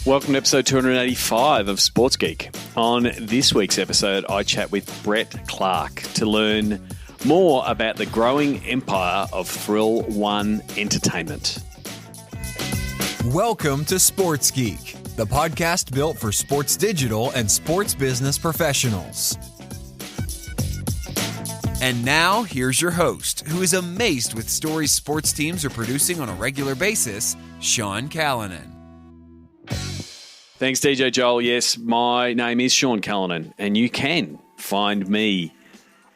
Welcome to episode 285 of Sports Geek. On this week's episode, I chat with Brett Clarke to learn more about the growing empire of Thrill One Entertainment. Welcome to Sports Geek, the podcast built for sports digital and sports business professionals. And now, here's your host, who is amazed with stories sports teams are producing on a regular basis, Sean Callanan. Thanks, DJ Joel. Yes, my name is Sean Callanan, and you can find me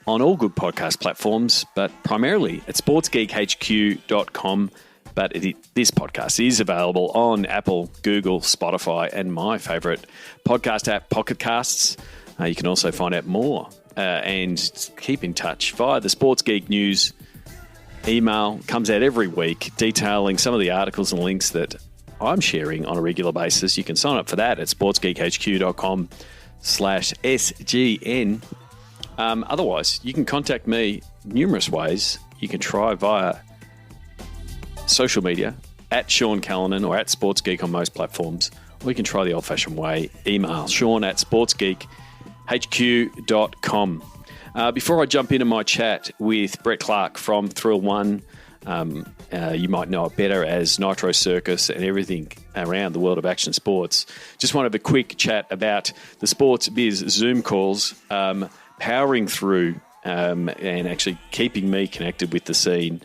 on all good podcast platforms, but primarily at sportsgeekhq.com. But this podcast is available on Apple, Google, Spotify, and my favourite podcast app, Pocket Casts. You can also find out more and keep in touch via the Sports Geek News email. Comes out every week detailing some of the articles and links that I'm sharing on a regular basis. You can sign up for that at sportsgeekhq.com/SGN. Otherwise, you can contact me numerous ways. You can try via social media at Sean Callanan or at Sports Geek on most platforms, or you can try the old-fashioned way, email Sean at sportsgeekhq.com. Before I jump into my chat with Brett Clarke from Thrill One, you might know it better as Nitro Circus and everything around the world of action sports. Just want to have a quick chat about the Sports Biz Zoom calls, powering through and actually keeping me connected with the scene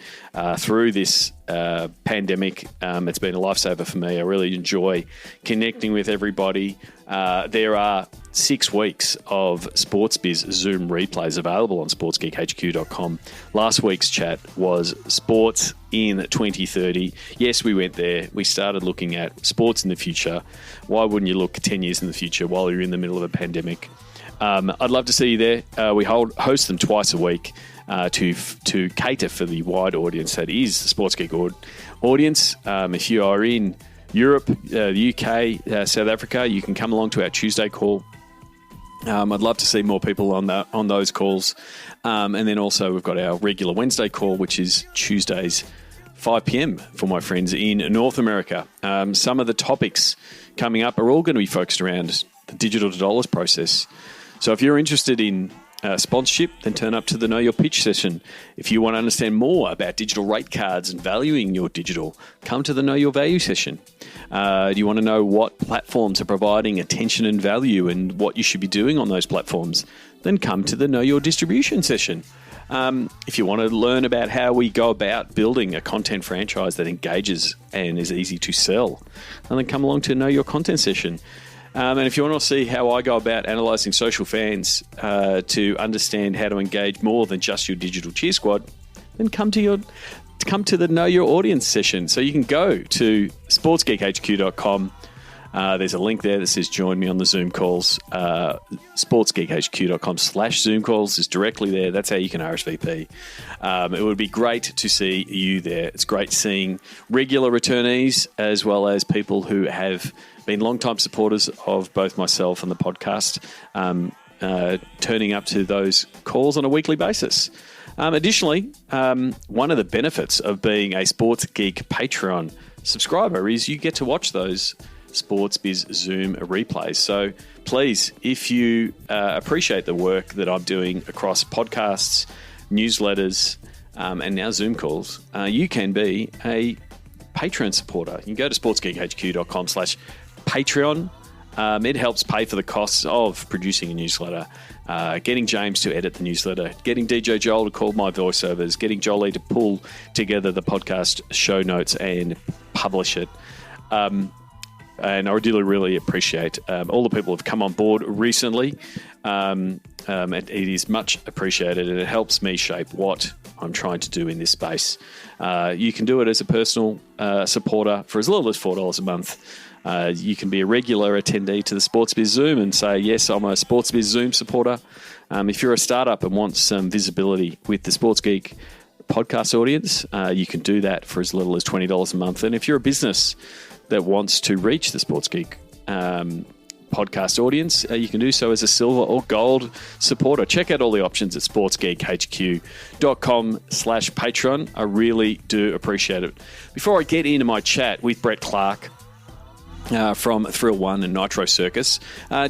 through this pandemic. It's been a lifesaver for me. I really enjoy connecting with everybody. There are 6 weeks of Sports Biz Zoom replays available on sportsgeekhq.com. Last week's chat was Sports in 2030. Yes, we went there. We started looking at sports in the future. Why wouldn't you look 10 years in the future while you're in the middle of a pandemic? I'd love to see you there. We host them twice a week to cater for the wide audience that is the Sports Geek audience. If you are in Europe, the UK, South Africa, you can come along to our Tuesday call. I'd love to see more people on those calls. And then also we've got our regular Wednesday call, which is Tuesdays, 5 p.m. for my friends in North America. Some of the topics coming up are all going to be focused around the digital to dollars process. So if you're interested in sponsorship, then turn up to the Know Your Pitch session. If you want to understand more about digital rate cards and valuing your digital, come to the Know Your Value session. Do you want to know what platforms are providing attention and value and what you should be doing on those platforms? Then come to the Know Your Distribution session. If you want to learn about how we go about building a content franchise that engages and is easy to sell, then come along to Know Your Content session. And if you want to see how I go about analysing social fans to understand how to engage more than just your digital cheer squad, then come to the Know Your Audience session. So you can go to sportsgeekhq.com. There's a link there that says join me on the Zoom calls. sportsgeekhq.com/Zoom calls is directly there. That's how you can RSVP. It would be great to see you there. It's great seeing regular returnees as well as people who have been long-time supporters of both myself and the podcast, turning up to those calls on a weekly basis. Additionally, one of the benefits of being a Sports Geek Patreon subscriber is you get to watch those Sports Biz Zoom replays. So please, if you appreciate the work that I'm doing across podcasts, newsletters, and now Zoom calls, you can be a Patreon supporter. You can go to sportsgeekhq.com/Patreon. It helps pay for the costs of producing a newsletter, getting James to edit the newsletter, getting DJ Joel to call my voiceovers, getting Jolie to pull together the podcast show notes and publish it. And I really appreciate all the people who have come on board recently. It is much appreciated, and it helps me shape what I'm trying to do in this space. You can do it as a personal supporter for as little as $4 a month. You can be a regular attendee to the Sports Biz Zoom and say, yes, I'm a Sports Biz Zoom supporter. If you're a startup and want some visibility with the Sports Geek podcast audience, you can do that for as little as $20 a month. And if you're a business that wants to reach the Sports Geek podcast audience, you can do so as a silver or gold supporter. Check out all the options at sportsgeekhq.com/Patreon. I really do appreciate it. Before I get into my chat with Brett Clarke, from Thrill One and Nitro Circus.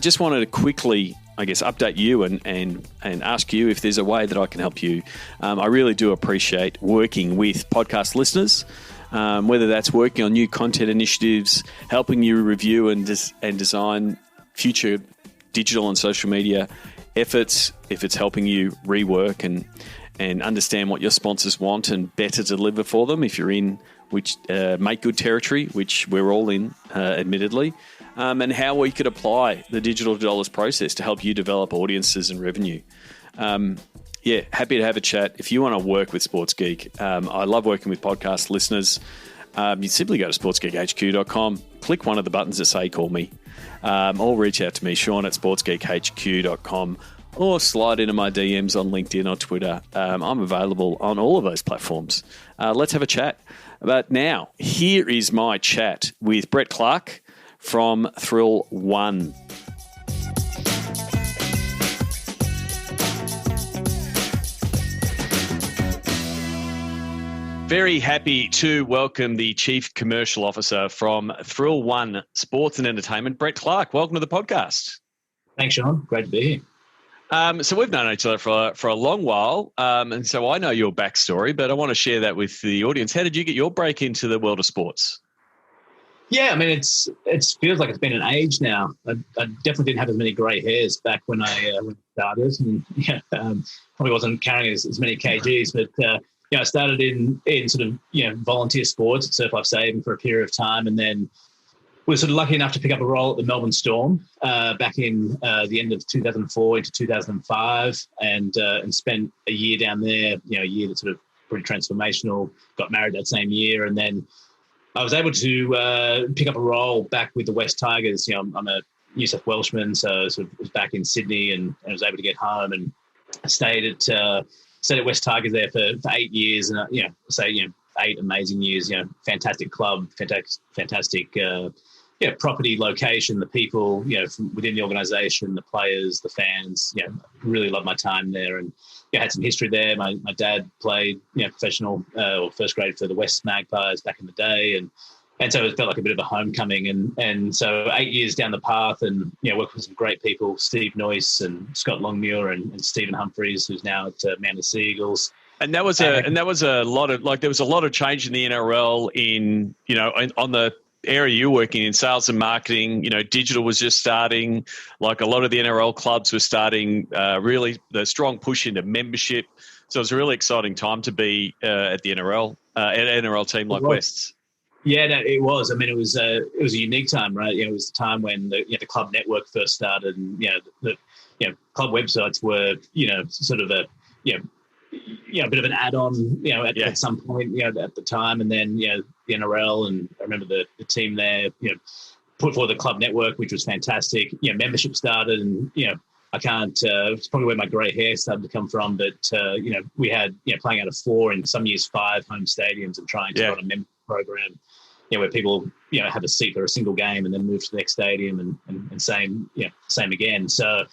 Just wanted to quickly, I guess, update you and ask you if there's a way that I can help you. I really do appreciate working with podcast listeners, whether that's working on new content initiatives, helping you review and design future digital and social media efforts, if it's helping you rework and understand what your sponsors want and better deliver for them if you're in which make good territory, which we're all in, admittedly, and how we could apply the digital dollars process to help you develop audiences and revenue. Happy to have a chat. If you want to work with Sports Geek, I love working with podcast listeners. You simply go to sportsgeekhq.com, click one of the buttons that say call me, or reach out to me, Sean at sportsgeekhq.com, or slide into my DMs on LinkedIn or Twitter. I'm available on all of those platforms. Let's have a chat. But now, here is my chat with Brett Clarke from Thrill One. Very happy to welcome the Chief Commercial Officer from Thrill One Sports and Entertainment, Brett Clarke. Welcome to the podcast. Thanks, Sean. Great to be here. So we've known each other for a long while, and so I know your backstory, but I want to share that with the audience. How did you get your break into the world of sports? Yeah, I mean, it feels like it's been an age now. I definitely didn't have as many grey hairs back when I started, and probably wasn't carrying as many kgs, but I started in sort of volunteer sports at Surf Life Saving for a period of time, and then was sort of lucky enough to pick up a role at the Melbourne Storm back in the end of 2004 into 2005, and spent a year down there. A year that's sort of pretty transformational. Got married that same year, and then I was able to pick up a role back with the West Tigers. I'm a New South Welshman, so sort of was back in Sydney, and I was able to get home and stayed at West Tigers there for 8 years, and 8 amazing years. Fantastic club, fantastic. Property, location, the people, from within the organisation, the players, the fans, really loved my time there, and had some history there. My dad played, professional or first grade for the West Magpies back in the day, and so it felt like a bit of a homecoming, and so 8 years down the path, and worked with some great people, Steve Noyce and Scott Longmuir and Stephen Humphreys, who's now at Manly Sea Eagles. And that was a lot of there was a lot of change in the NRL on the area you're working in, sales and marketing. Digital was just starting. Like a lot of the NRL clubs were starting really the strong push into membership. So it was a really exciting time to be at the NRL, at an NRL team like Wests. Yeah, no, it was. I mean, it was a unique time, right? It was the time when the club network first started, and the club websites were sort of a a bit of an add-on, at some point, at the time, and then the NRL, and I remember the team there, put forward the club network, which was fantastic. Membership started, and I can't. It's probably where my grey hair started to come from, but we had playing out of 4, in some years 5 home stadiums, and trying to run a membership program, where people have a seat for a single game and then move to the next stadium, and same again. So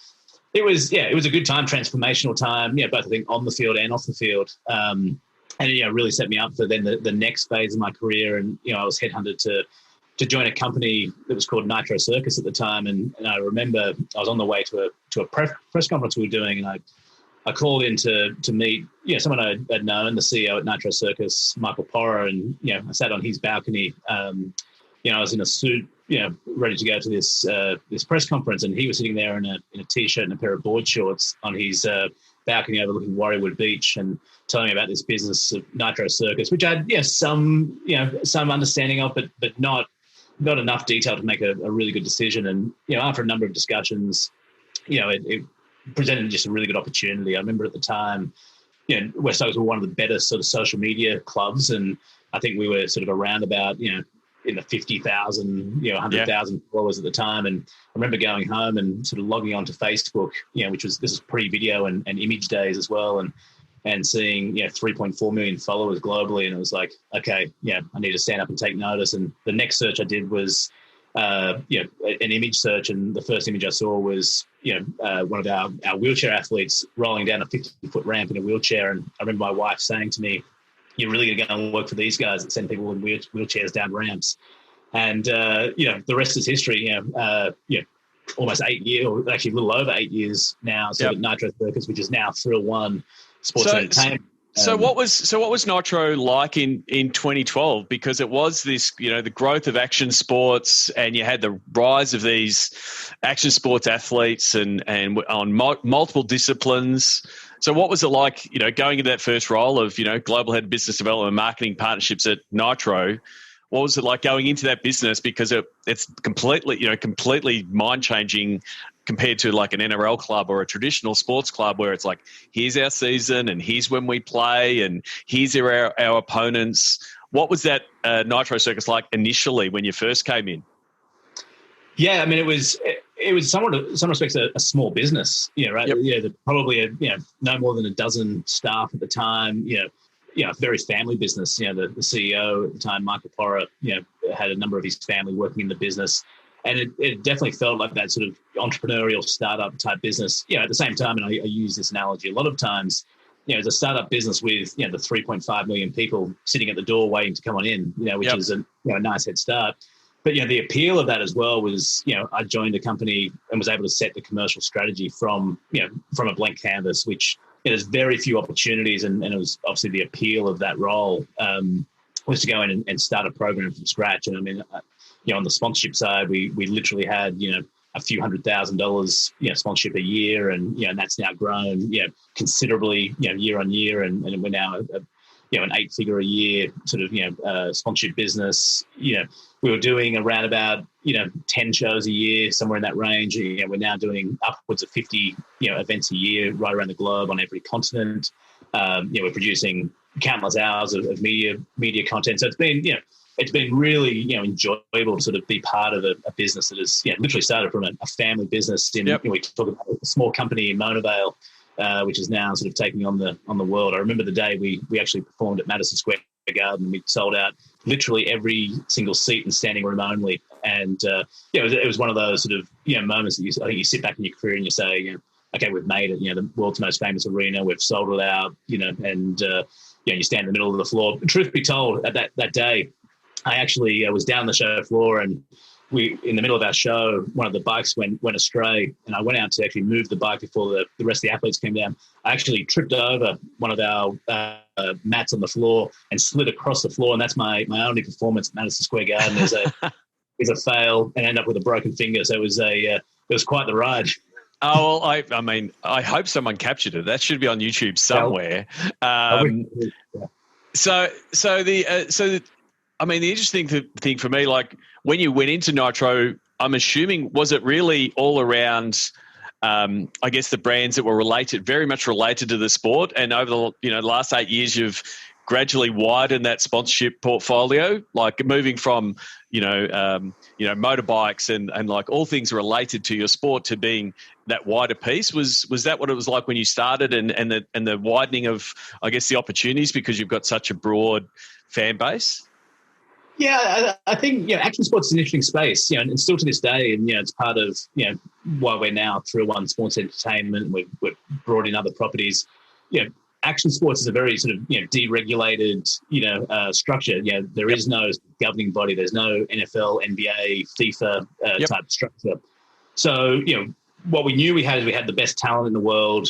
it was a good time, transformational time, both I think on the field and off the field, and it really set me up for then the next phase of my career. And I was headhunted to join a company that was called Nitro Circus at the time, and I remember I was on the way to a press conference we were doing, and I called in to meet someone I'd known, the CEO at Nitro Circus, Michael Porrer, and I sat on his balcony. I was in a suit, ready to go to this press conference, and he was sitting there in a t-shirt and a pair of board shorts on his balcony overlooking Warriewood Beach, and telling me about this business of Nitro Circus, which I had some understanding of, but not enough detail to make a really good decision. And after a number of discussions, it presented just a really good opportunity. I remember at the time, West Tigers were one of the better sort of social media clubs, and I think we were sort of around about in the 50,000, 100,000 followers at the time. And I remember going home and sort of logging onto Facebook, this was pre-video and image days as well, and seeing 3.4 million followers globally, and it was like, okay, I need to stand up and take notice. And the next search I did was an image search, and the first image I saw was one of our wheelchair athletes rolling down a 50-foot ramp in a wheelchair. And I remember my wife saying to me, "You're really going to go and work for these guys that send people in wheelchairs down ramps." And, the rest is history, almost 8 years, or actually a little over 8 years now. So at Nitro Circus, which is now Thrill One Sports Entertainment. So what was Nitro like in 2012? Because it was this, the growth of action sports, and you had the rise of these action sports athletes and on multiple disciplines. So what was it like, going into that first role of, global head of business development and marketing partnerships at Nitro? What was it like going into that business? Because it's completely mind-changing compared to like an NRL club or a traditional sports club where it's like, here's our season and here's when we play and here's our opponents. What was that Nitro Circus like initially when you first came in? Yeah, I mean, it was somewhat, in some respects, a small business, right? Yep. Probably no more than a dozen staff at the time, a very family business. The CEO at the time, Michael Porra, had a number of his family working in the business. And it definitely felt like that sort of entrepreneurial startup type business. At the same time, and I use this analogy a lot of times, as a startup business with, the 3.5 million people sitting at the door waiting to come on in, which is a nice head start. But, the appeal of that as well was, I joined a company and was able to set the commercial strategy from a blank canvas, which there's very few opportunities. And it was obviously the appeal of that role was to go in and start a program from scratch. And I mean, on the sponsorship side, we literally had, a few $100,000, sponsorship a year. And, and that's now grown, considerably, year on year. And we're now, an 8-figure a year sort of, sponsorship business. We were doing around about, 10 shows a year, somewhere in that range. We're now doing upwards of 50, events a year right around the globe on every continent. We're producing countless hours of media content. So it's been really, enjoyable to sort of be part of a business that has, literally started from a family business in, we talk about a small company in Mona Vale, which is now sort of taking on the world. I remember the day we actually performed at Madison Square Garden, and we sold out literally every single seat and standing room only. And it was one of those sort of moments that I think you sit back in your career and you say, okay, we've made it. The world's most famous arena, we've sold it out. And you stand in the middle of the floor. Truth be told, at that day, I actually was down the show floor, and in the middle of our show, one of the bikes went astray, and I went out to actually move the bike before the rest of the athletes came down. I actually tripped over one of our mats on the floor and slid across the floor, and that's my only performance at Madison Square Garden is a fail and end up with a broken finger. So it was quite the ride. Oh, well, I mean, I hope someone captured it. That should be on YouTube somewhere. I mean, the interesting thing for me, like when you went into Nitro, I'm assuming, was it really all around, I guess, the brands that were very much related to the sport? And over the last 8 years, you've gradually widened that sponsorship portfolio, like moving from motorbikes and like all things related to your sport to being that wider piece. Was that what it was like when you started, and the widening of, I guess, the opportunities because you've got such a broad fan base? I think action sports is an interesting space, and still to this day, and it's part of why we're now Thrill One Sports Entertainment. We've brought in other properties. Action sports is a very sort of deregulated structure. There is no governing body. There's no NFL, NBA, FIFA type structure. So what we knew we had the best talent in the world.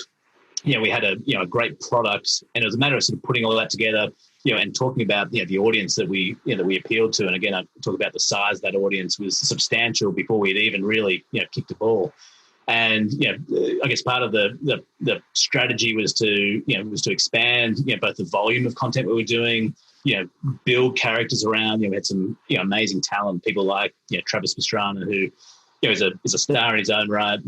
We had a great product, and it was a matter of sort of putting all that together. And talking about the audience that we appealed to, and again, I talk about the size of that audience was substantial before we had even really kicked the ball. And I guess part of the strategy was to expand both the volume of content we were doing, build characters around. We had some amazing talent, people like Travis Pastrana, who is a star in his own right.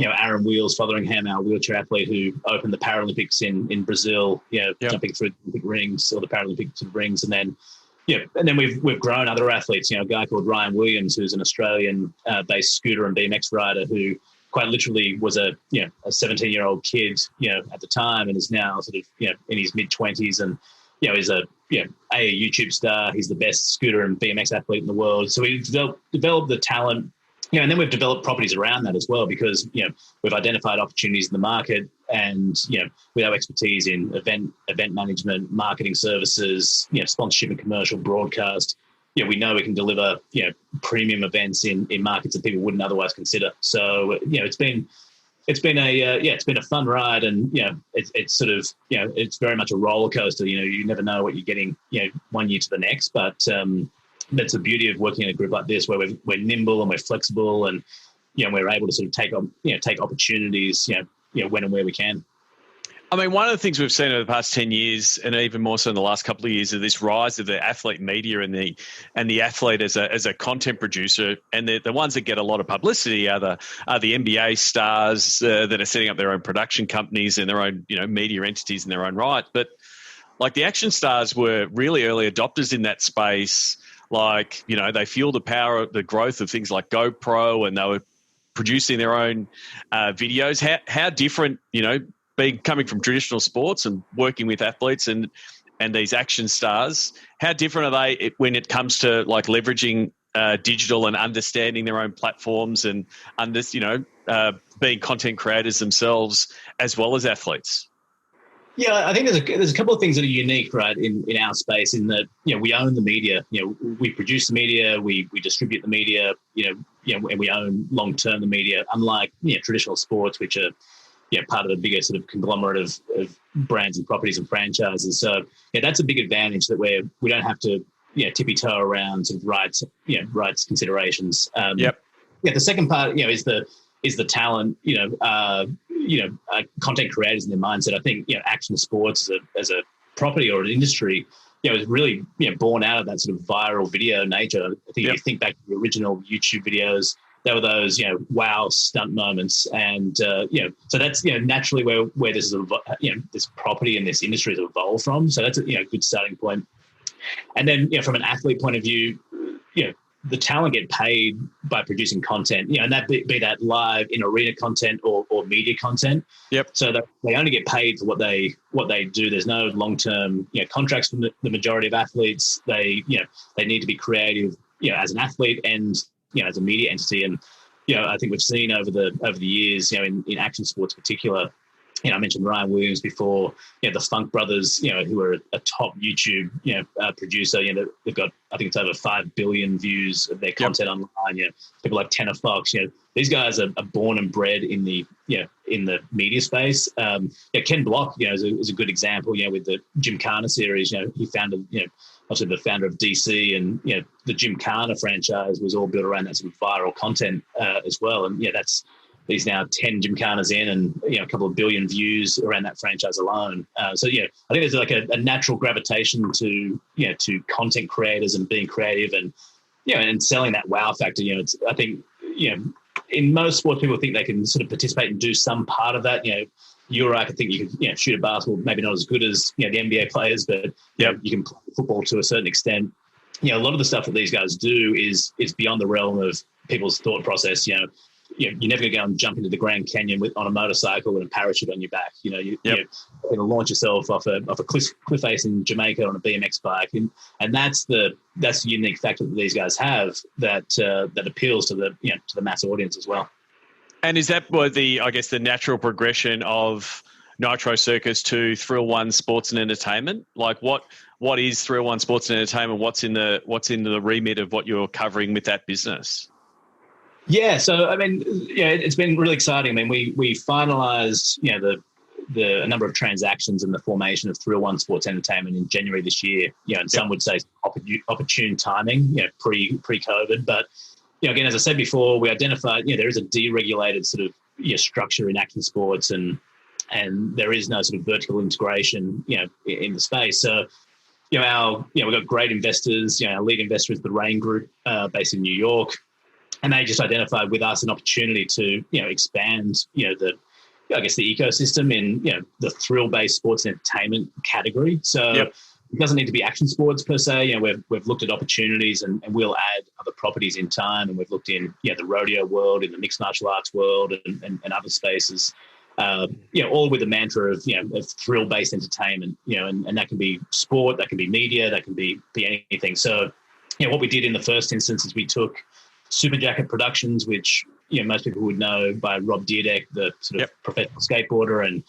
Aaron Wheels, Fotheringham, our wheelchair athlete who opened the Paralympics in Brazil, jumping through the Olympic rings or the Paralympic rings. And then we've grown other athletes, a guy called Ryan Williams, who's an Australian based scooter and BMX rider who quite literally was a 17-year-old kid, at the time, and is now sort of, in his mid-20s and, is a YouTube star. He's the best scooter and BMX athlete in the world. So we developed the talent. And then we've developed properties around that as well because, we've identified opportunities in the market and, with our expertise in event management, marketing services, sponsorship and commercial broadcast, we know we can deliver, premium events in markets that people wouldn't otherwise consider. So, it's been a fun ride, and it's sort of it's very much a roller coaster. You never know what you're getting 1 year to the next, but that's the beauty of working in a group like this, where we're nimble and we're flexible, and we're able to sort of take opportunities when and where we can. I mean, one of the things we've seen over the past 10 years, and even more so in the last couple of years, is this rise of the athlete media and the athlete as a content producer. And the ones that get a lot of publicity are the NBA stars that are setting up their own production companies and their own media entities in their own right. But like the action stars were really early adopters in that space. Like they fueled the growth of things like GoPro, and they were producing their own videos. How different coming from traditional sports and working with athletes and these action stars, how different are they when it comes to like leveraging digital and understanding their own platforms and being content creators themselves as well as athletes? Yeah, I think there's a couple of things that are unique, right, in our space, in that we own the media. We produce the media, we distribute the media, and we own long term the media. Unlike traditional sports, which are part of a bigger sort of conglomerate of brands and properties and franchises. So that's a big advantage, that we don't have to tippy toe around sort of rights considerations. The second part is the talent, content creators and their mindset. I think action sports as a property or an industry is really born out of that sort of viral video nature. I think if you think back to the original YouTube videos, there were those, wow stunt moments, and so that's naturally where this is this property and this industry has evolved from. So that's a good starting point. And then from an athlete point of view, the talent get paid by producing content, and that be that live in arena content or media content. Yep. So that they only get paid for what they do. There's no long term contracts from the majority of athletes. They need to be creative as an athlete and as a media entity. And, I think we've seen over the years, in action sports in particular, I mentioned Ryan Williams before, the Funk Brothers, who are a top YouTube, producer, they've got, I think it's over 5 billion views of their content online. People like Tanner Fox, these guys are born and bred in the media space. Ken Block, is a good example, with the Gymkhana series. He founded, obviously the founder of DC, and the Gymkhana franchise was all built around that sort of viral content as well. And he's now 10 Gymkhanas in, and a couple of billion views around that franchise alone. So I think there's like a natural gravitation to content creators and being creative and and selling that wow factor. I think in most sports, people think they can sort of participate and do some part of that. I could think you could shoot a basketball, maybe not as good as the NBA players, but you can play football to a certain extent. A lot of the stuff that these guys do is beyond the realm of people's thought process. You're never going to go and jump into the Grand Canyon on a motorcycle with a parachute on your back. You're going to launch yourself off a cliff face in Jamaica on a BMX bike, and that's the unique factor that these guys have that appeals to the mass audience as well. And is that the natural progression of Nitro Circus to Thrill One Sports and Entertainment? Like what is Thrill One Sports and Entertainment? What's in the remit of what you're covering with that business? Yeah, so I mean, it's been really exciting. I mean, we finalised a number of transactions in the formation of Thrill One Sports Entertainment in January this year. And some would say opportune timing, pre-COVID, but. Again, as I said before, we identified, there is a deregulated sort of structure in action sports, and there is no sort of vertical integration, in the space. So, we've got great investors. Our lead investor is the Rain Group, based in New York, and they just identified with us an opportunity to, expand, the ecosystem in, the thrill-based sports and entertainment category. So. It doesn't need to be action sports per se. We've looked at opportunities, and we'll add other properties in time. And we've looked in the rodeo world, in the mixed martial arts world, and other spaces. All with the mantra of thrill-based entertainment. And that can be sport, that can be media, that can be anything. So, what we did in the first instance is we took Super Jacket Productions, which most people would know by Rob Dyrdek, the sort of professional skateboarder, and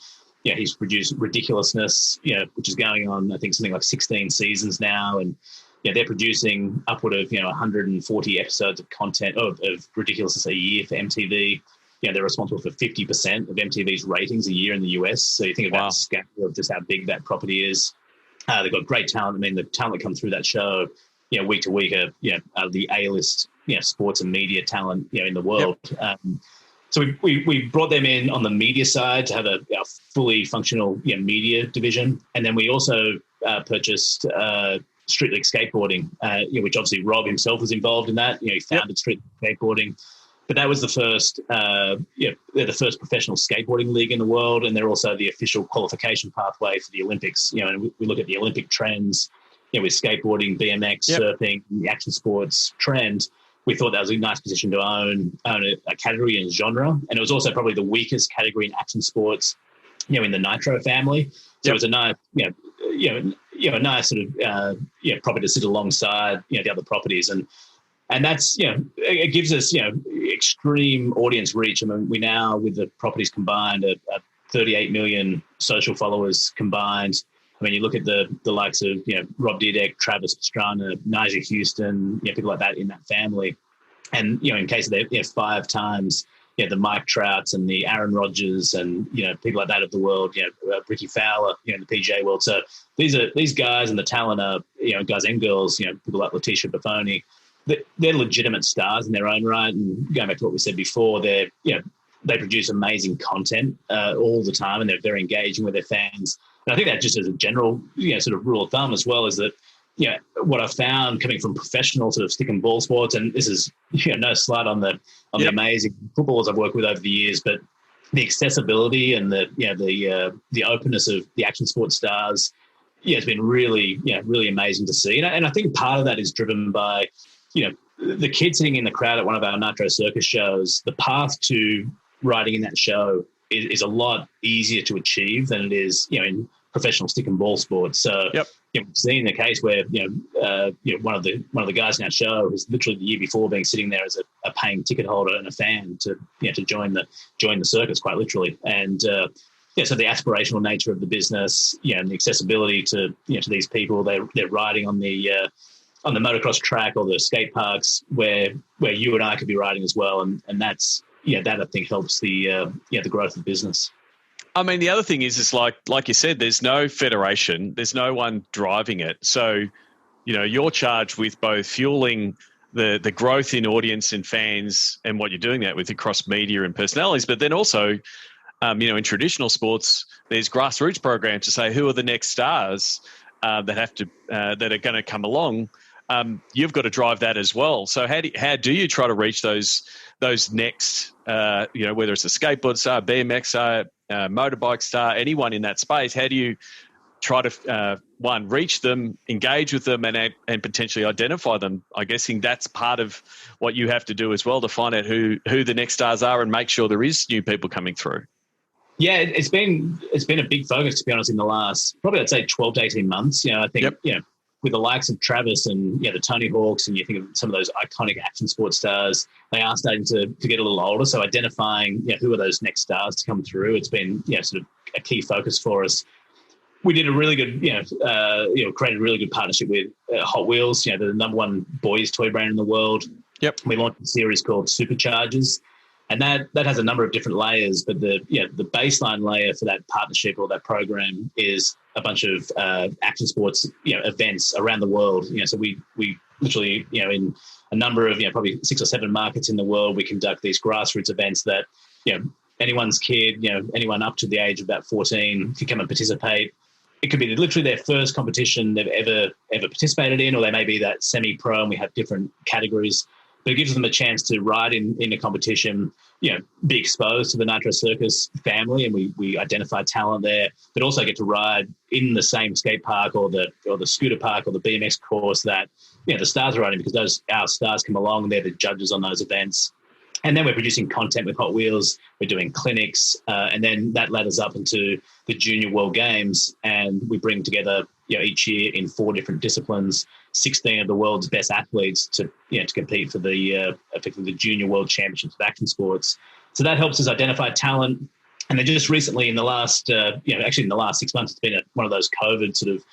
he's produced Ridiculousness, which is going on, I think, something like 16 seasons now. And they're producing upward of 140 episodes of content of ridiculous a year for MTV. They're responsible for 50% of MTV's ratings a year in the US. So you think about the scale of just how big that property is. They've got great talent. I mean, the talent that comes through that show, week to week, are the A-list, sports and media talent, in the world. Yep. So we brought them in on the media side to have a fully functional media division, and then we also purchased Street League Skateboarding, which obviously Rob himself was involved in that. He founded Street League Skateboarding, but that was the first. They're the first professional skateboarding league in the world, and they're also the official qualification pathway for the Olympics. And we look at the Olympic trends, with skateboarding, BMX, surfing, the action sports trend. We thought that was a nice position to own a category and genre. And it was also probably the weakest category in action sports, in the Nitro family. So it was a nice, a nice sort of, property to sit alongside, the other properties. And that's, it gives us, extreme audience reach. I mean, we now, with the properties combined, are 38 million social followers combined. I mean, you look at the likes of, Rob Dyrdek, Travis Pastrana, Nyjah Houston, people like that in that family. And, in case of their 5 times, the Mike Trouts and the Aaron Rodgers and, people like that of the world, Ricky Fowler, in the PGA world. So these guys and the talent are, guys and girls, people like Letitia Buffoni, they're legitimate stars in their own right. And going back to what we said before, they produce amazing content all the time, and they're very engaging with their fans. And I think that just as a general, sort of rule of thumb as well is that, what I've found coming from professional sort of stick and ball sports, and this is, no slight on the amazing footballers I've worked with over the years, but the accessibility and the openness of the action sports stars, it's been really, really amazing to see. And I think part of that is driven by, the kid sitting in the crowd at one of our Nitro Circus shows. The path to riding in that show is a lot easier to achieve than it is, in professional stick and ball sports. So we've seen the case where one of the guys in our show was literally the year before being sitting there as a paying ticket holder and a fan to join the circus, quite literally. And so the aspirational nature of the business, and the accessibility to these people, they're riding on the motocross track or the skate parks where you and I could be riding as well, and that's that I think helps the growth of the business. I mean, the other thing is like you said, there's no federation, there's no one driving it. So, you're charged with both fueling the growth in audience and fans and what you're doing that with across media and personalities, but then also, in traditional sports, there's grassroots programs to say who are the next stars that are going to come along. You've got to drive that as well. So how do you try to reach those next, whether it's a skateboard star, BMX star, motorbike star, anyone in that space? How do you try to reach them, engage with them, and potentially identify them? I'm guessing that's part of what you have to do as well to find out who the next stars are and make sure there is new people coming through. Yeah, it's been a big focus, to be honest, in the last probably I'd say 12 to 18 months. I think with the likes of Travis and the Tony Hawks, and you think of some of those iconic action sports stars, they are starting to get a little older. So identifying who are those next stars to come through, it's been sort of a key focus for us. We did a really good created a really good partnership with Hot Wheels, the number one boys toy brand in the world. Yep. We launched a series called Superchargers. And that has a number of different layers, but the baseline layer for that partnership or that program is a bunch of action sports events around the world. So we literally in a number of probably 6 or 7 markets in the world, we conduct these grassroots events that anyone's kid, anyone up to the age of about 14 can come and participate. It could be literally their first competition they've ever participated in, or they may be that semi-pro, and we have different categories. But it gives them a chance to ride in a competition, be exposed to the Nitro Circus family, and we identify talent there, but also get to ride in the same skate park or the scooter park or the BMX course that the stars are riding, because our stars come along and they're the judges on those events. And then we're producing content with Hot Wheels. We're doing clinics, and then that ladders up into the Junior World Games, and we bring together each year in 4 different disciplines 16 of the world's best athletes to compete for the effectively the Junior World Championships of action sports. So that helps us identify talent. And then just recently, in the last actually in the last 6 months, it's been one of those COVID sort of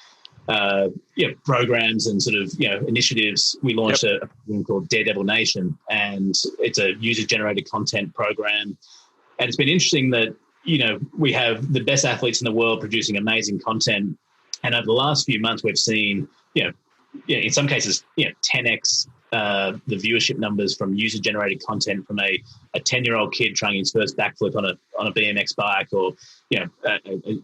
programs and sort of initiatives. We launched a program called Daredevil Nation, and it's a user-generated content program. And it's been interesting that we have the best athletes in the world producing amazing content, and over the last few months we've seen in some cases 10x the viewership numbers from user-generated content from a 10-year-old kid trying his first backflip on a BMX bike, or a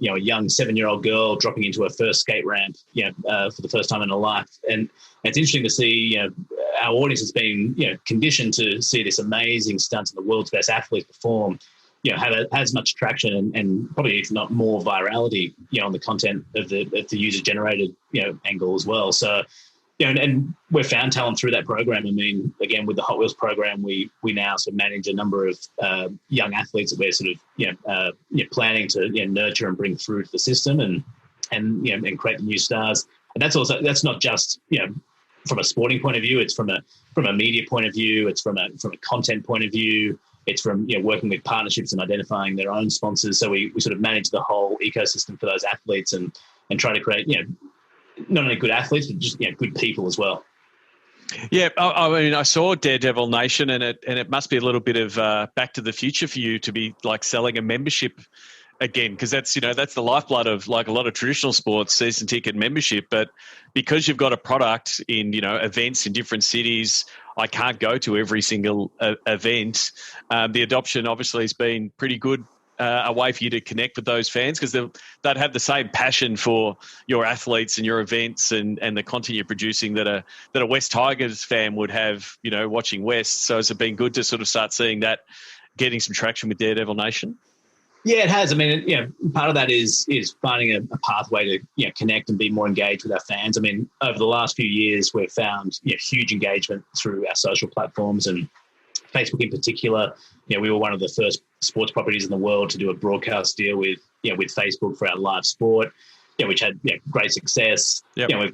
young 7-year-old girl dropping into her first skate ramp for the first time in her life. And it's interesting to see our audience has been conditioned to see this amazing stunts of the world's best athletes perform, have as much traction and probably if not more virality on the content of the user-generated angle as well. So and we've found talent through that program. I mean, again, with the Hot Wheels program, we now sort of manage a number of young athletes that we're sort of planning to nurture and bring through to the system and create the new stars. And that's not just from a sporting point of view. It's from a media point of view. It's from a content point of view. It's from working with partnerships and identifying their own sponsors. So we sort of manage the whole ecosystem for those athletes and try to create not only good athletes, but just good people as well. Yeah, I mean, I saw Daredevil Nation, and it must be a little bit of Back to the Future for you to be like selling a membership again, because that's that's the lifeblood of like a lot of traditional sports, season ticket membership. But because you've got a product in events in different cities, I can't go to every single event. The adoption obviously has been pretty good. A way for you to connect with those fans, because they'd have the same passion for your athletes and your events and the content you're producing that a West Tigers fan would have, watching West. So has it been good to sort of start seeing that getting some traction with Daredevil Nation? Yeah, it has. I mean, part of that is finding a pathway to connect and be more engaged with our fans. I mean, over the last few years, we've found huge engagement through our social platforms, and Facebook in particular. We were one of the first sports properties in the world to do a broadcast deal with Facebook for our live sport, which had great success. Yep.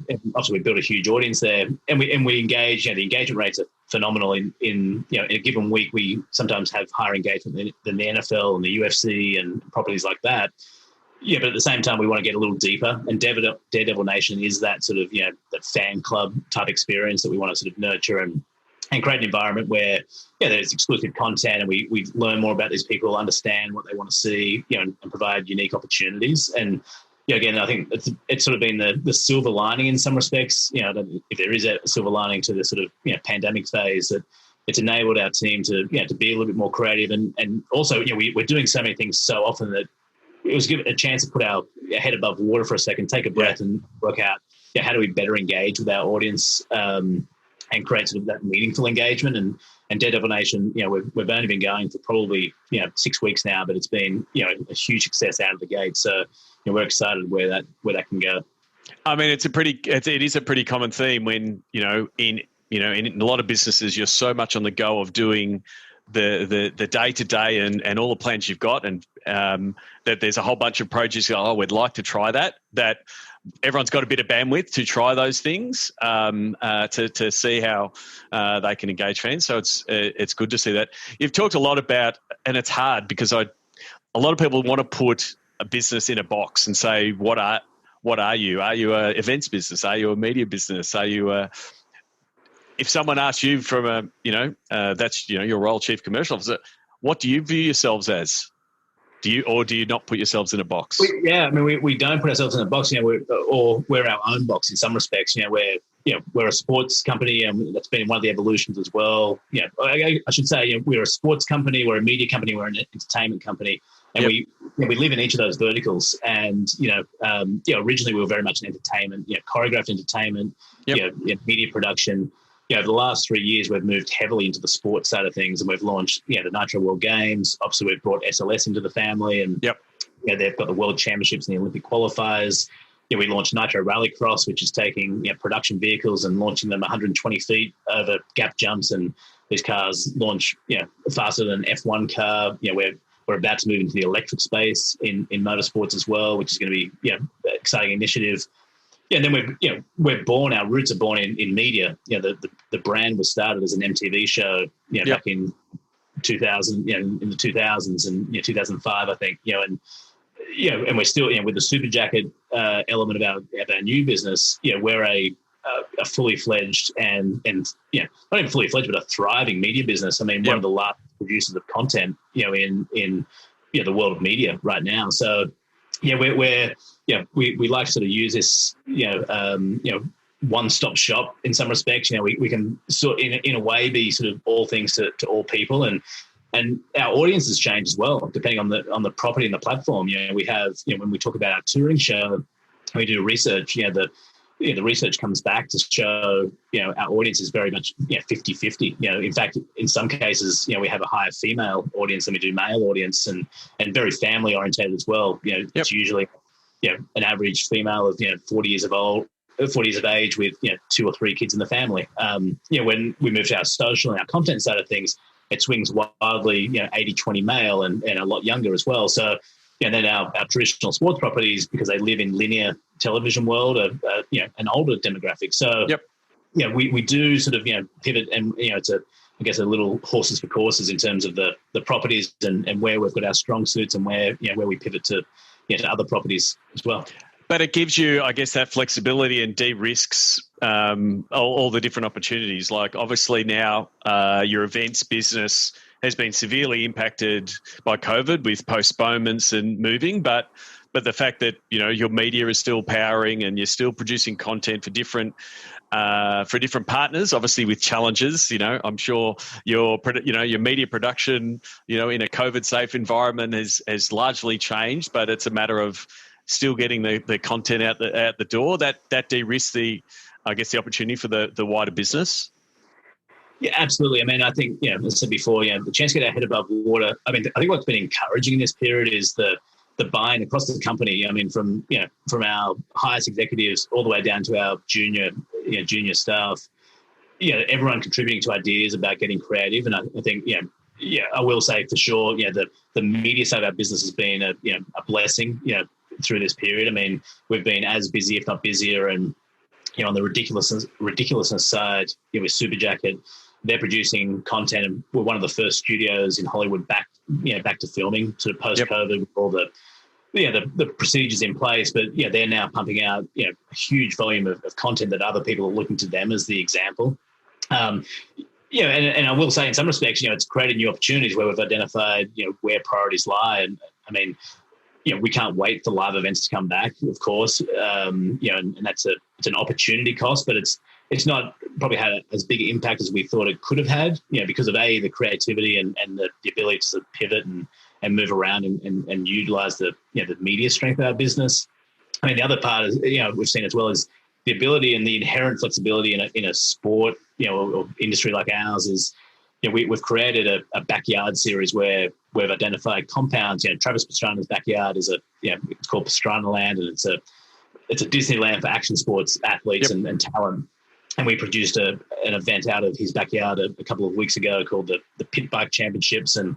We built a huge audience there, and we engage. The engagement rates are phenomenal. In a given week, we sometimes have higher engagement than the NFL and the UFC and properties like that. Yeah, but at the same time, we want to get a little deeper. And Daredevil Nation is that sort of that fan club type experience that we want to sort of nurture and create an environment where there's exclusive content, and we learn more about these people, understand what they want to see, and provide unique opportunities. And again, I think it's sort of been the silver lining in some respects. I don't know if there is a silver lining to the sort of pandemic phase, that it's enabled our team to be a little bit more creative, and also we're doing so many things so often that it was given a chance to put our head above water for a second, take a breath, and work out how do we better engage with our audience. And create sort of that meaningful engagement. And Daredevil Nation, we've only been going for probably 6 weeks now, but it's been a huge success out of the gate. So we're excited where that can go. I mean, it is a pretty common theme when in a lot of businesses you're so much on the go of doing the day to day and all the plans you've got, and that there's a whole bunch of projects. We'd like to try that. Everyone's got a bit of bandwidth to try those things to see how they can engage fans. So it's good to see that. You've talked a lot about, and it's hard because a lot of people want to put a business in a box and say, what are you? Are you a events business? Are you a media business? Are you if someone asks you from that's your role, chief commercial officer, what do you view yourselves as? Do you not put yourselves in a box? We don't put ourselves in a box. We're our own box in some respects. We're a sports company, and that's been one of the evolutions as well. I should say we're a sports company, we're a media company, we're an entertainment company, and we live in each of those verticals. And originally we were very much an entertainment, choreographed entertainment, media production. Over the last 3 years, we've moved heavily into the sports side of things, and we've launched, the Nitro World Games. Obviously, we've brought SLS into the family, and they've got the World Championships and the Olympic qualifiers. We launched Nitro Rallycross, which is taking production vehicles and launching them 120 feet over gap jumps, and these cars launch faster than an F1 car. We're about to move into the electric space in motorsports as well, which is going to be an exciting initiative. Yeah, and then we're born. Our roots are born in media. The brand was started as an MTV show. Back in 2000. In the 2000s and 2005, I think. And and we're still, with the Super Jacket element of our new business, we're a fully fledged and not even fully fledged, but a thriving media business. I mean, one of the largest producers of content, in the world of media right now. So, we like to sort of use this, one-stop shop in some respects. We can sort in a way be sort of all things to all people, and our audience has changed as well, depending on the property and the platform. We have, when we talk about our touring show, we do research, the research comes back to show, our audience is very much 50-50. In fact, in some cases, we have a higher female audience than we do male audience, and very family oriented as well. It's usually, an average female of 40 years of age with 2 or 3 kids in the family. When we move to our social and our content side of things, it swings wildly, 80-20 male and a lot younger as well. So, and then our traditional sports properties, because they live in linear television world, are an older demographic. So, we do sort of pivot, and it's a little horses for courses in terms of the properties and where we've got our strong suits and where we pivot to other properties as well. But it gives you, I guess, that flexibility and de-risks all the different opportunities. Like, obviously now your events business has been severely impacted by COVID with postponements and moving, but the fact that your media is still powering and you're still producing content for different partners, obviously with challenges. I'm sure your media production in a COVID safe environment has largely changed, but it's a matter of still getting the content out the door. That de-risks the opportunity for the wider business. Yeah, absolutely. I mean, I think, as I said before, the chance to get our head above water. I mean, I think what's been encouraging in this period is the buy-in across the company. I mean, from our highest executives all the way down to our junior staff, everyone contributing to ideas about getting creative. And I think, I will say for sure, the media side of our business has been a blessing, through this period. I mean, we've been as busy, if not busier, and on the ridiculousness side, with Super Jacket, they're producing content, and we're one of the first studios in Hollywood back to filming, sort of post-COVID, with all the procedures in place. But they're now pumping out a huge volume of content that other people are looking to them as the example. And I will say, in some respects, it's created new opportunities where we've identified where priorities lie. And I mean, we can't wait for live events to come back, of course. And it's an opportunity cost, but it's not probably had as big an impact as we thought it could have had, because of the creativity and the ability to sort of pivot and move around and utilize the media strength of our business. I mean, the other part is, we've seen as well is the ability and the inherent flexibility in a sport, or industry like ours is, we've created a backyard series where we've identified compounds. Travis Pastrana's backyard is it's called Pastrana Land, and it's a Disneyland for action sports athletes and talent. And we produced an event out of his backyard a couple of weeks ago called the Pit Bike Championships, and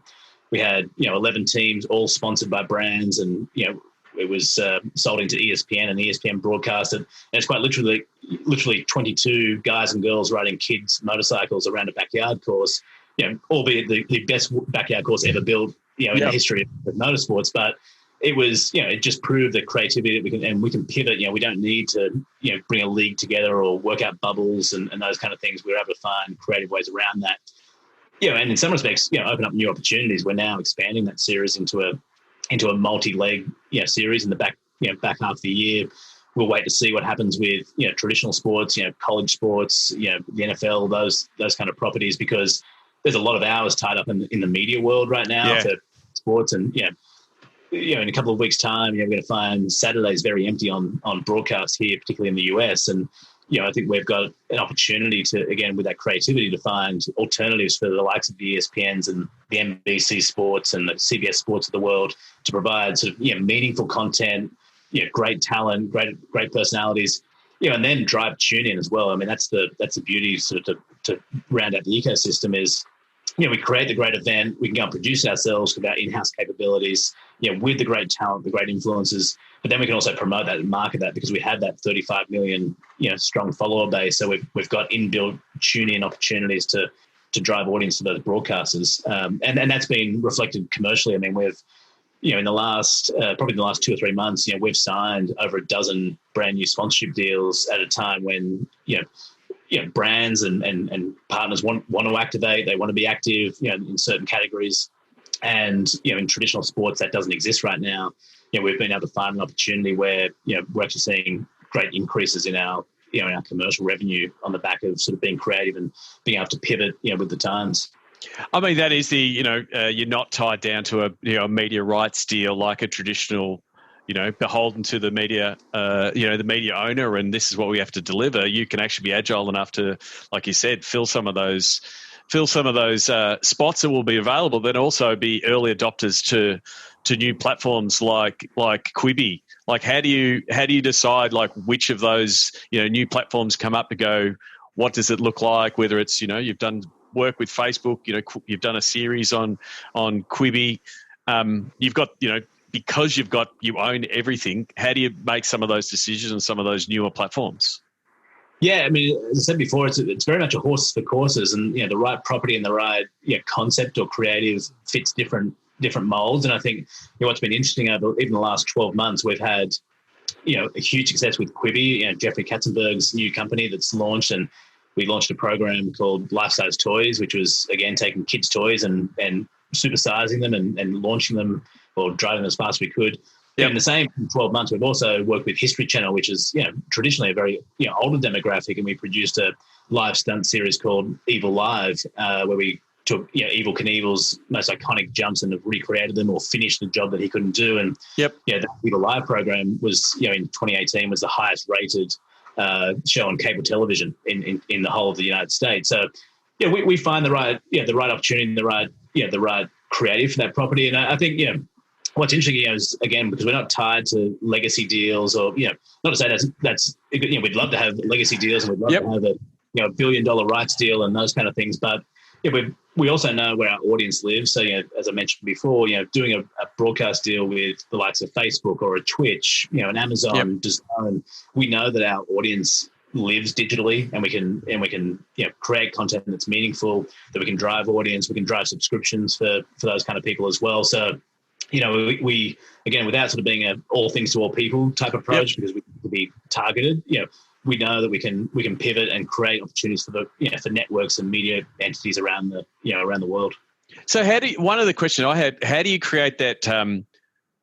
we had 11 teams, all sponsored by brands, and it was sold into ESPN, and ESPN broadcast it. And it's quite literally 22 guys and girls riding kids' motorcycles around a backyard course, albeit the best backyard course ever built, in the history of motorsports. But it was, it just proved the creativity that we can pivot. We don't need to, bring a league together or work out bubbles and those kind of things. We're able to find creative ways around that. And in some respects, open up new opportunities. We're now expanding that series into a multi-leg series in the back half of the year. We'll wait to see what happens with traditional sports, college sports, the NFL, those kind of properties, because there's a lot of hours tied up in the media world right now for sports. And in a couple of weeks' time, we're going to find Saturdays very empty on broadcast here, particularly in the US. And I think we've got an opportunity to, again, with that creativity, to find alternatives for the likes of the ESPNs and the NBC Sports and the CBS Sports of the world to provide sort of meaningful content, great talent, great personalities, and then drive tune in as well. I mean, that's the beauty sort of to round out the ecosystem is, we create the great event, we can go and produce it ourselves with our in-house capabilities, with the great talent, the great influencers, but then we can also promote that and market that because we have that 35 million, strong follower base. So we've got inbuilt tune-in opportunities to drive audience to those broadcasters. And that's been reflected commercially. I mean, we've in the last probably the last 2 or 3 months, we've signed over a dozen brand new sponsorship deals at a time when brands and partners want to activate. They want to be active, in certain categories, and in traditional sports that doesn't exist right now. We've been able to find an opportunity where we're actually seeing great increases in our our commercial revenue on the back of sort of being creative and being able to pivot with the times. I mean, that is the, you're not tied down to a media rights deal like a traditional, beholden to the media, the media owner, and this is what we have to deliver. You can actually be agile enough to, like you said, fill some of those spots that will be available, then also be early adopters to new platforms like Quibi. Like, how do you decide like which of those new platforms come up to go? What does it look like? Whether it's you've done work with Facebook, you've done a series on Quibi. You've got because you own everything. How do you make some of those decisions on some of those newer platforms? Yeah, I mean, as I said before, it's very much a horses for courses, and the right property and the right concept or creative fits different molds. And I think what's been interesting over even the last 12 months, we've had a huge success with Quibi, Jeffrey Katzenberg's new company that's launched, and we launched a program called Life Size Toys, which was again taking kids' toys and supersizing them and launching them or driving them as fast as we could. Yep. In the same 12 months, we've also worked with History Channel, which is traditionally a very older demographic, and we produced a live stunt series called Evil Live, where we took Evel Knievel's most iconic jumps and have recreated them or finished the job that he couldn't do. And that Evil Live program was in 2018 was the highest rated show on cable television in the whole of the United States. So we find the right opportunity and the right creative for that property. And I think what's interesting is, again, because we're not tied to legacy deals or, not to say that's we'd love to have legacy deals and we'd love to have a $1 billion rights deal and those kind of things. But we also know where our audience lives. So, as I mentioned before, doing a broadcast deal with the likes of Facebook or a Twitch, an Amazon, design, we know that our audience lives digitally, and we can create content that's meaningful, that we can drive audience, we can drive subscriptions for those kind of people as well. So, we again, without sort of being a all things to all people type approach, because we need to be targeted, we know that we can pivot and create opportunities for for networks and media entities around the world. So one of the questions I had, how do you create that,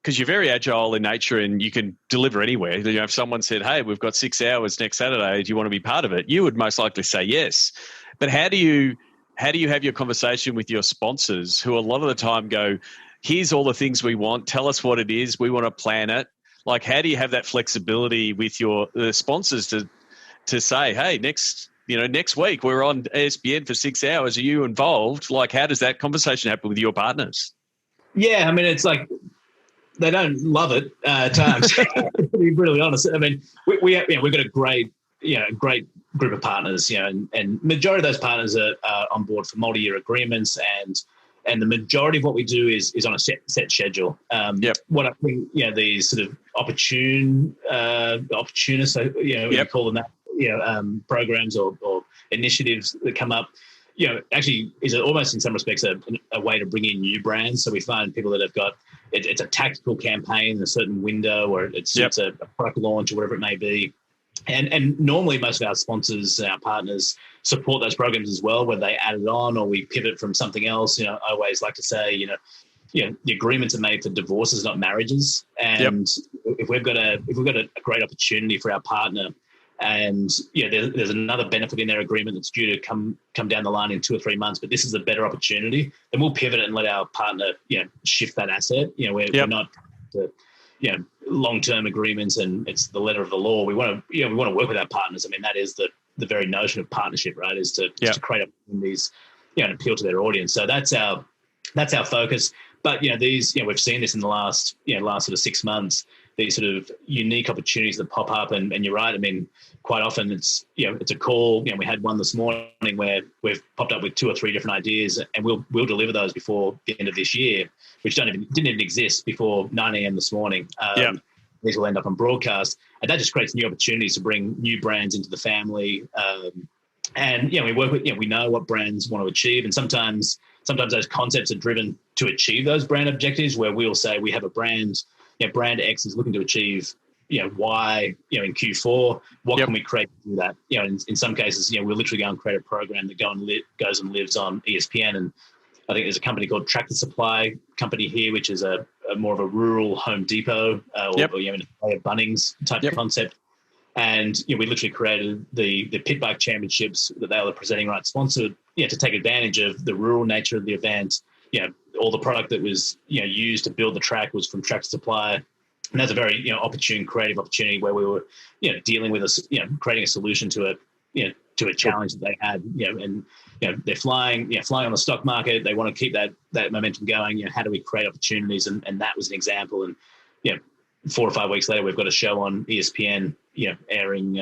because you're very agile in nature and you can deliver anywhere. If someone said, hey, we've got 6 hours next Saturday, do you want to be part of it? You would most likely say yes. But how do you have your conversation with your sponsors, who a lot of the time go, here's all the things we want, tell us what it is, we want to plan it. Like, how do you have that flexibility with your sponsors to say, hey, next week we're on ESPN for 6 hours. Are you involved? Like, how does that conversation happen with your partners? Yeah, I mean, it's like they don't love it at times. To be brutally honest, I mean, we've got a great group of partners, and majority of those partners are on board for multi-year agreements, and the majority of what we do is on a set schedule. What I think, these sort of opportunists, we call them that, programs or initiatives that come up, actually is almost in some respects a way to bring in new brands. So we find people that have got, it's a tactical campaign in a certain window, or it's a product launch or whatever it may be. And normally most of our sponsors and our partners support those programs as well, whether they add it on or we pivot from something else. I always like to say, the agreements are made for divorces, not marriages. And if we've got a great opportunity for our partner, and there's another benefit in their agreement that's due to come down the line in 2 or 3 months, but this is a better opportunity, then we'll pivot and let our partner shift that asset. We're not long-term agreements and it's the letter of the law. We want to work with our partners. I mean, that is the very notion of partnership, right? Is to create opportunities, and appeal to their audience. So that's our focus. But we've seen this in the last sort of 6 months. These sort of unique opportunities that pop up, and you're right. I mean, quite often it's a call. We had one this morning where we've popped up with 2 or 3 different ideas, and we'll deliver those before the end of this year, which didn't even exist before 9 a.m. this morning. These will end up on broadcast, and that just creates new opportunities to bring new brands into the family. And we work with we know what brands want to achieve, and sometimes sometimes those concepts are driven to achieve those brand objectives, where we'll say we have a brand, brand X is looking to achieve, Y, in Q4, what can we create to do that? In some cases, we'll literally go and create a program that goes and lives on ESPN. And I think there's a company called Tractor Supply company here, which is a more of a rural Home Depot or a Bunnings type of concept. And we literally created the pit bike championships that they were presenting rights sponsored, to take advantage of the rural nature of the event. All the product that was used to build the track was from Tractor Supply. And that's a very opportune, creative opportunity where we were dealing with creating a solution to a challenge that they had. And they're flying on the stock market. They want to keep that momentum going. How do we create opportunities? And that was an example. And 4 or 5 weeks later, we've got a show on ESPN, airing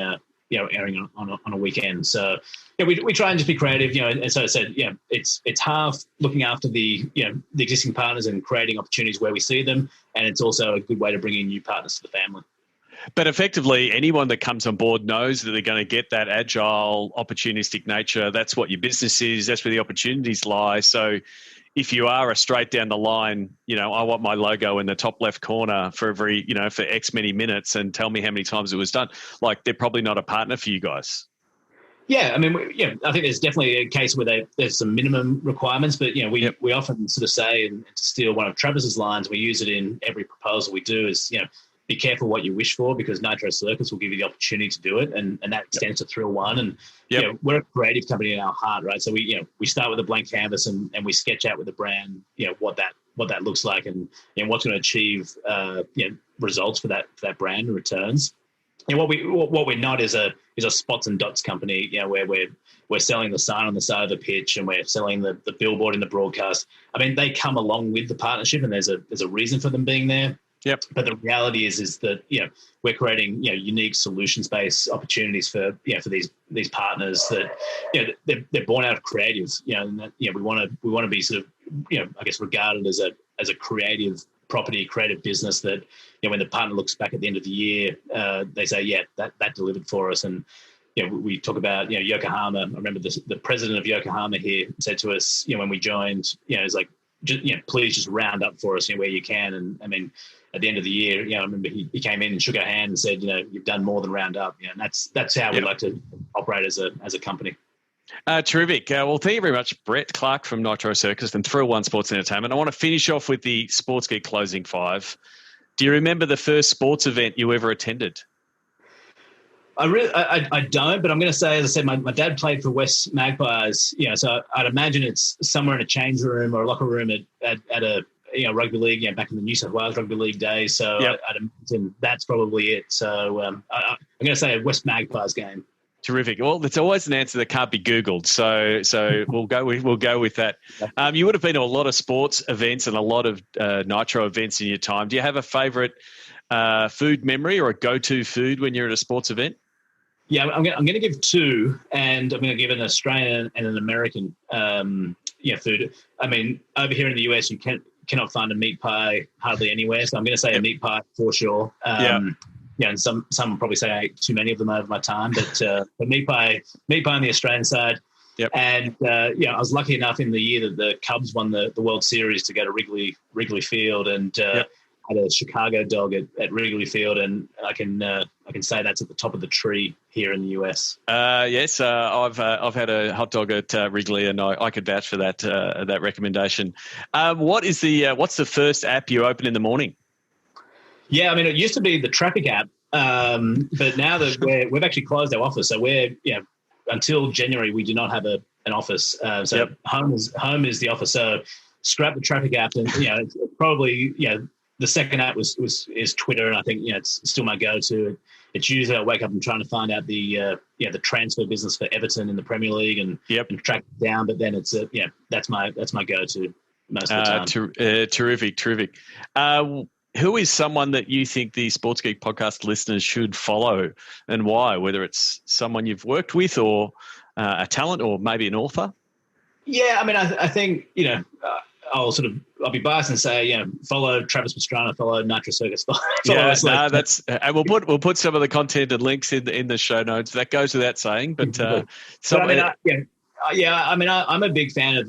on a weekend. So we try and just be creative, and so I said, it's half looking after the existing partners and creating opportunities where we see them, and it's also a good way to bring in new partners to the family. But effectively, anyone that comes on board knows that they're going to get that agile, opportunistic nature. That's what your business is. That's where the opportunities lie. So if you are a straight down the line, I want my logo in the top left corner for every, for X many minutes and tell me how many times it was done, like they're probably not a partner for you guys. Yeah, I mean, I think there's definitely a case where there's some minimum requirements, but we often sort of say, and to steal one of Travis's lines, we use it in every proposal we do, is be careful what you wish for, because Nitro Circus will give you the opportunity to do it, and that extends to Thrill One. And we're a creative company in our heart, right? So we start with a blank canvas and we sketch out with the brand, what that looks like, and what's going to achieve results for that brand and returns. And what we're not is a spots and dots company, where we're selling the sign on the side of the pitch and we're selling the billboard in the broadcast. I mean, they come along with the partnership, and there's a reason for them being there. Yep. But the reality is that we're creating unique solutions-based opportunities for these partners that they're born out of creatives. And that, we want to be sort of I guess regarded as a creative property, creative business that when the partner looks back at the end of the year, they say, that delivered for us. And we talk about Yokohama. I remember the president of Yokohama here said to us when we joined, it's like, please just round up for us where you can. And I mean, at the end of the year, I remember he came in and shook our hand and said, you've done more than round up. And that's how we like to operate as a company. Terrific. Well, thank you very much, Brett Clarke from Nitro Circus and Thrill One Sports Entertainment. I want to finish off with the Sports Geek Closing 5. Do you remember the first sports event you ever attended? I don't, but I'm going to say, as I said, my dad played for West Magpies. So I'd imagine it's somewhere in a change room or a locker room at a rugby league, back in the New South Wales rugby league days. So I'd imagine that's probably it. So I'm going to say a West Magpies game. Terrific. Well, it's always an answer that can't be Googled, so we'll go with that. You would have been to a lot of sports events and a lot of Nitro events in your time. Do you have a favourite food memory or a go-to food when you're at a sports event? Yeah, I'm going to give two, and I'm going to give an Australian and an American food. I mean, over here in the US, you cannot find a meat pie hardly anywhere, so I'm going to say a meat pie for sure. And some will probably say I ate too many of them over my time, but meat pie on the Australian side. Yep. And I was lucky enough in the year that the Cubs won the World Series to go to Wrigley Field, and had a Chicago dog at Wrigley Field, and I can say that's at the top of the tree here in the US. Yes, I've had a hot dog at Wrigley, and I could vouch for that recommendation. What's the first app you open in the morning? Yeah, I mean, it used to be the traffic app, but now that we've actually closed our office, so we're until January we do not have an office. Home is the office. So scrap the traffic app, and it's probably the second app is Twitter, and I think it's still my go-to. It's usually I wake up and trying to find out the transfer business for Everton in the Premier League and track it down. But then it's that's my go-to most of the time. Terrific. Who is someone that you think the Sports Geek podcast listeners should follow, and why? Whether it's someone you've worked with, or a talent, or maybe an author. Yeah, I mean, I think I'll be biased and say follow Travis Pastrana, follow Nitro Circus. And we'll put some of the content and links in the show notes. That goes without saying, but Yeah, I mean, I'm a big fan of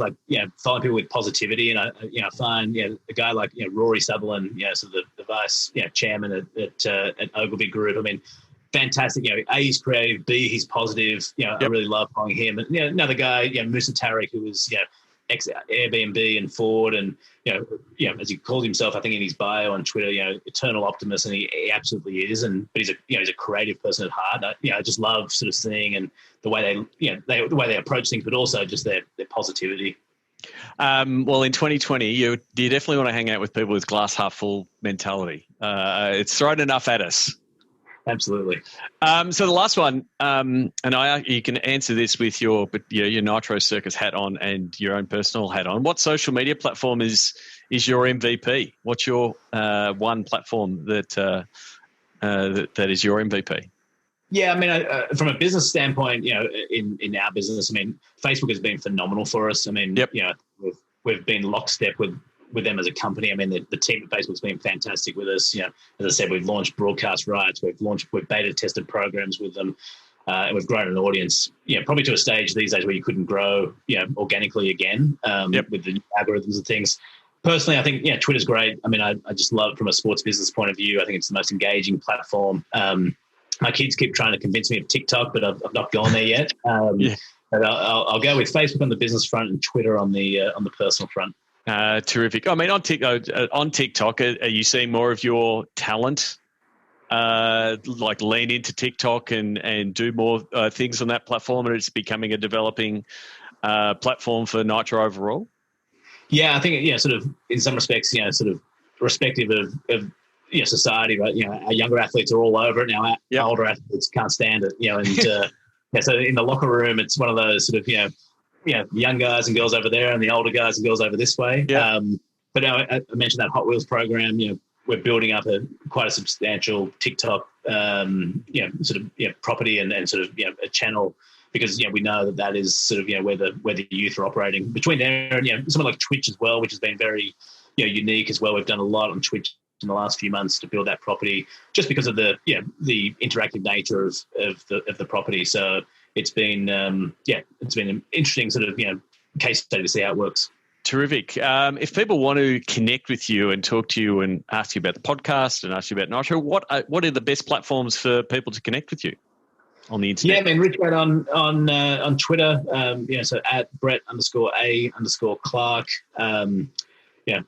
following people with positivity, and I find a guy like Rory Sutherland, sort of the vice chairman at Ogilvy Group. I mean, fantastic. A, he's creative. B, he's positive. I really love following him. And another guy, Musa Tariq, who was ex Airbnb and Ford, and as he calls himself, I think in his bio on Twitter, eternal optimist, and he absolutely is. But he's a creative person at heart. I just love sort of seeing and the way the way they approach things, but also just their positivity. Well, in 2020, you definitely want to hang out with people with glass half full mentality. It's thrown enough at us. Absolutely. So the last one, and you can answer this with your Nitro Circus hat on and your own personal hat on. What social media platform is your MVP? What's your one platform that is your MVP? Yeah, I mean, from a business standpoint, in our business, I mean, Facebook has been phenomenal for us. I mean, we've been lockstep with them as a company. I mean, the team at Facebook's been fantastic with us. As I said, we've launched broadcast rights. We've beta tested programs with them, and we've grown an audience. Probably to a stage these days where you couldn't grow, organically again with the algorithms and things. Personally, I think Twitter's great. I mean, I just love from a sports business point of view. I think it's the most engaging platform. My kids keep trying to convince me of TikTok, but I've not gone there yet. But I'll go with Facebook on the business front and Twitter on the personal front. Terrific. I mean, on TikTok, are you seeing more of your talent lean into TikTok and do more things on that platform, and it's becoming a developing platform for Nitro overall? Yeah, I think sort of in some respects, sort of respective of society, right? Our younger athletes are all over it now. Our older athletes can't stand it, and so in the locker room, it's one of those sort of young guys and girls over there, and the older guys and girls over this way. But I mentioned that Hot Wheels program. We're building up quite a substantial TikTok, property and sort of a channel, because we know that is sort of where the youth are operating. Between there and someone like Twitch as well, which has been very unique as well. We've done a lot on Twitch in the last few months to build that property, just because of the interactive nature of the property. So it's been an interesting sort of case study to see how it works. Terrific. If people want to connect with you and talk to you and ask you about the podcast and ask you about Nitro, what are the best platforms for people to connect with you on the internet? Yeah, I mean, reach out on Twitter. So at Brett_A_Clarke.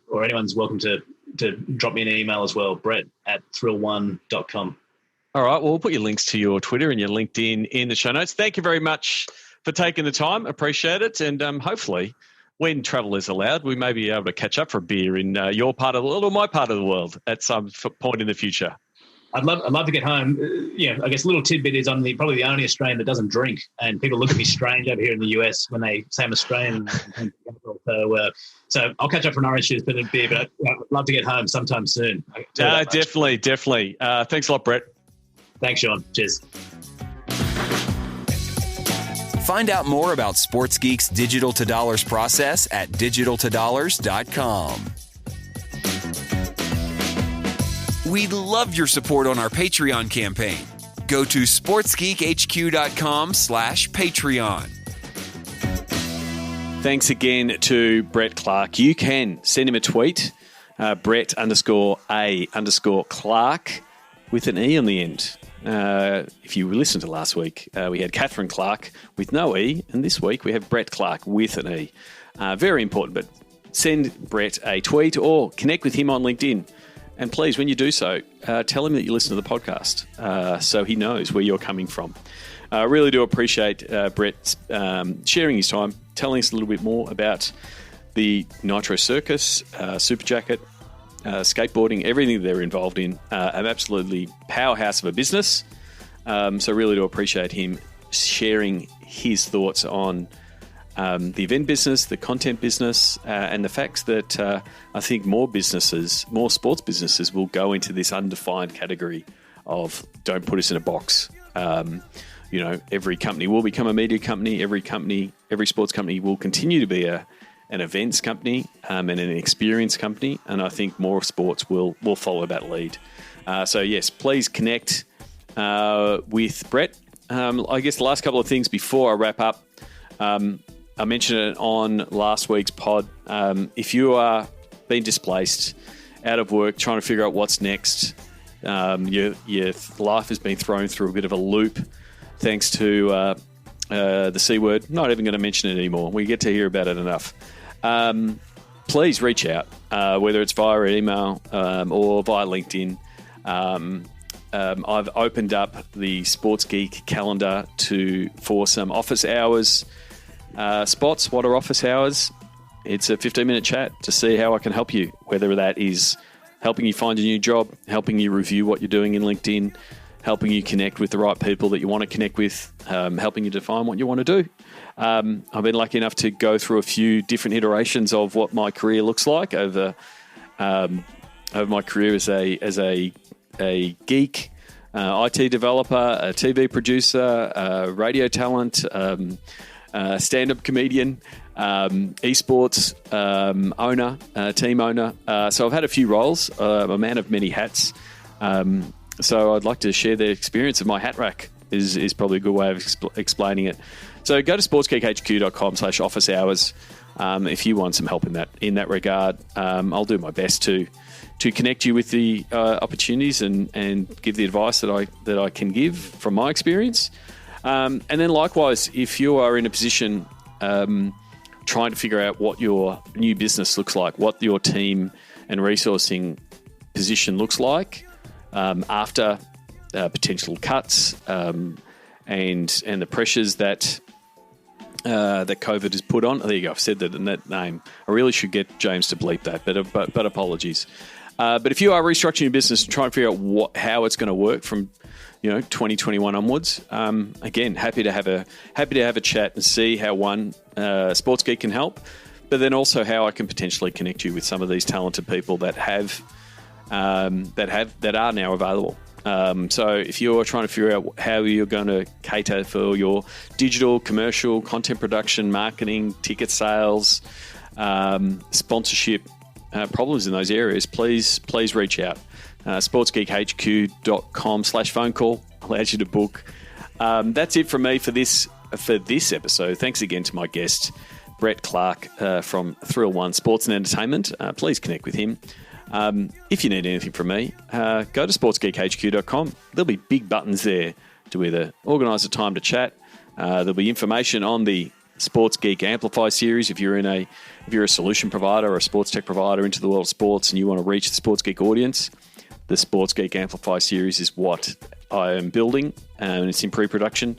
Or anyone's welcome to drop me an email as well, brett@thrill1.com. All right. Well, we'll put your links to your Twitter and your LinkedIn in the show notes. Thank you very much for taking the time. Appreciate it. And hopefully, when travel is allowed, we may be able to catch up for a beer in your part of the world or my part of the world at some point in the future. I'd love to get home. I guess a little tidbit is I'm probably the only Australian that doesn't drink, and people look at me strange over here in the US when they say I'm Australian. So I'll catch up for an orange juice, but a beer. But I'd love to get home sometime soon. Definitely. Thanks a lot, Brett. Thanks, Sean. Cheers. Find out more about Sports Geek's Digital to Dollars process at digitaltodollars.com. We'd love your support on our Patreon campaign. Go to sportsgeekhq.com/Patreon. Thanks again to Brett Clarke. You can send him a tweet, Brett_A_Clarke with an E on the end. If you listened to last week, we had Catherine Clarke with no E, and this week we have Brett Clarke with an E. Very important, but send Brett a tweet or connect with him on LinkedIn. And please, when you do so, tell him that you listen to the podcast so he knows where you're coming from. I really do appreciate Brett sharing his time, telling us a little bit more about the Nitro Circus, Super Jacket, skateboarding, everything they're involved in. An absolutely powerhouse of a business. So really do appreciate him sharing his thoughts on the event business, the content business, and the facts that I think more sports businesses will go into this undefined category of don't put us in a box. Every company will become a media company. Every sports company will continue to be an events company and an experience company. And I think more sports will follow that lead. So yes, please connect with Brett. I guess the last couple of things before I wrap up. I mentioned it on last week's pod. If you are being displaced, out of work, trying to figure out what's next, your life has been thrown through a bit of a loop thanks to the C word. Not even going to mention it anymore. We get to hear about it enough. Please reach out, whether it's via email or via LinkedIn. I've opened up the Sports Geek calendar for some office hours spots. What are office hours? It's a 15-minute chat to see how I can help you, whether that is helping you find a new job, helping you review what you're doing in LinkedIn, helping you connect with the right people that you want to connect with, helping you define what you want to do. I've been lucky enough to go through a few different iterations of what my career looks like over my career as a geek, IT developer, a TV producer, radio talent, stand-up comedian, esports owner, team owner. So I've had a few roles. I'm a man of many hats. So I'd like to share the experience of my hat rack is probably a good way of explaining it. So go to sportsgeekhq.com/office hours if you want some help in that regard. I'll do my best to connect you with the opportunities and give the advice that I can give from my experience. And then likewise, if you are in a position trying to figure out what your new business looks like, what your team and resourcing position looks like after potential cuts and the pressures that COVID has put on. There you go. I've said that in that name. I really should get James to bleep that, but apologies. But if you are restructuring your business and trying to figure out how it's going to work from 2021 onwards, again, happy to have a chat and see how one Sports Geek can help, but then also how I can potentially connect you with some of these talented people that are now available. So if you're trying to figure out how you're going to cater for your digital, commercial, content production, marketing, ticket sales, sponsorship problems in those areas, please reach out. sportsgeekhq.com/phone call allows you to book. That's it from me for this episode. Thanks again to my guest, Brett Clarke from Thrill One Sports and Entertainment. Please connect with him. If you need anything from me, go to sportsgeekhq.com. There'll be big buttons there to either organise a time to chat. There'll be information on the Sports Geek Amplify series. If you're a solution provider or a sports tech provider into the world of sports and you want to reach the Sports Geek audience, the Sports Geek Amplify series is what I am building, and it's in pre-production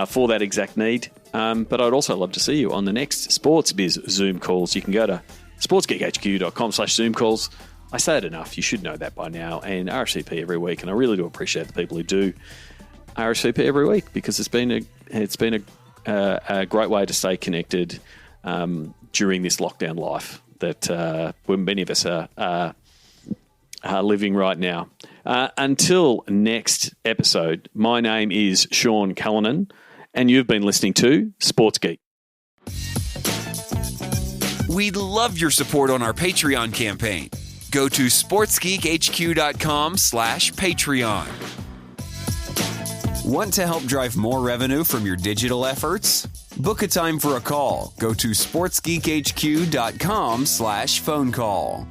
for that exact need. But I'd also love to see you on the next Sports Biz Zoom calls. You can go to sportsgeekhq.com/Zoom calls. I say it enough. You should know that by now. And RSVP every week. And I really do appreciate the people who do RSVP every week, because it's been a great way to stay connected during this lockdown life that many of us are living right now. Until next episode, my name is Sean Callanan, and you've been listening to Sports Geek. We'd love your support on our Patreon campaign. Go to sportsgeekhq.com/Patreon. Want to help drive more revenue from your digital efforts? Book a time for a call. Go to sportsgeekhq.com/phone call.